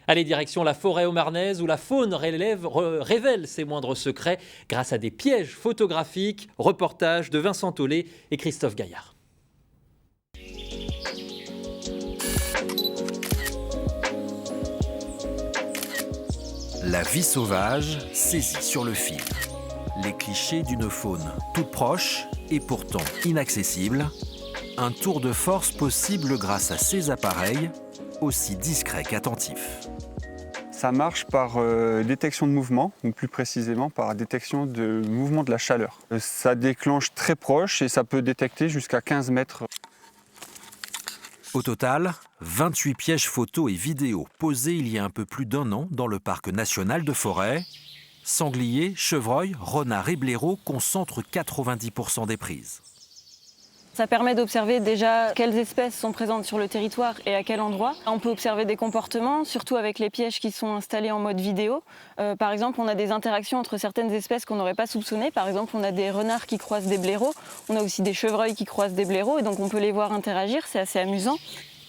Allez, direction la forêt aumarnaise où la faune révèle ses moindres secrets grâce à des pièges photographiques. Reportage de Vincent Tollet et Christophe Gaillard. La vie sauvage saisie sur le fil. Les clichés d'une faune toute proche et pourtant inaccessible. Un tour de force possible grâce à ces appareils, aussi discrets qu'attentifs. Ça marche par détection de mouvement, ou plus précisément par détection de mouvement de la chaleur. Ça déclenche très proche et ça peut détecter jusqu'à 15 mètres. Au total, 28 pièges photos et vidéos posés il y a un peu plus d'1 an dans le parc national de Forêt. Sangliers, chevreuils, renards et blaireaux concentrent 90% des prises. Ça permet d'observer déjà quelles espèces sont présentes sur le territoire et à quel endroit. On peut observer des comportements, surtout avec les pièges qui sont installés en mode vidéo. Par exemple, on a des interactions entre certaines espèces qu'on n'aurait pas soupçonnées. Par exemple, on a des renards qui croisent des blaireaux. On a aussi des chevreuils qui croisent des blaireaux et donc on peut les voir interagir, c'est assez amusant.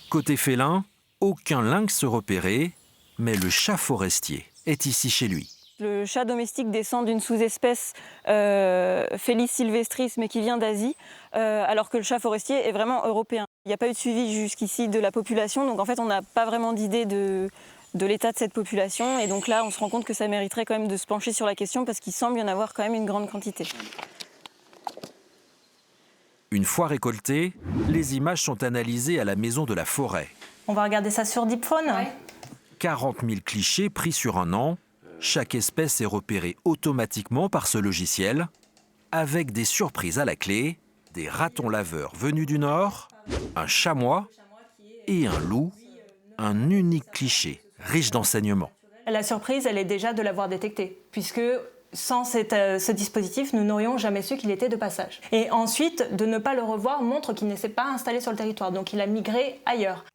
Côté félin, aucun lynx repéré, mais le chat forestier est ici chez lui. Le chat domestique descend d'une sous-espèce Felis sylvestris, mais qui vient d'Asie, alors que le chat forestier est vraiment européen. Il n'y a pas eu de suivi jusqu'ici de la population, donc en fait on n'a pas vraiment d'idée de l'état de cette population. Et donc là on se rend compte que ça mériterait quand même de se pencher sur la question parce qu'il semble y en avoir quand même une grande quantité. Une fois récoltées, les images sont analysées à la Maison de la Forêt. On va regarder ça sur Deepphone. Ouais. 40 000 clichés pris sur 1 an. Chaque espèce est repérée automatiquement par ce logiciel, avec des surprises à la clé, des ratons laveurs venus du nord, un chamois et un loup, un unique cliché riche d'enseignements. La surprise, elle est déjà de l'avoir détecté, puisque sans ce dispositif, nous n'aurions jamais su qu'il était de passage. Et ensuite, de ne pas le revoir montre qu'il ne s'est pas installé sur le territoire, donc il a migré ailleurs.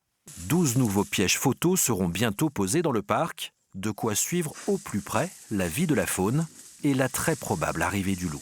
12 nouveaux pièges photos seront bientôt posés dans le parc. De quoi suivre au plus près la vie de la faune et la très probable arrivée du loup.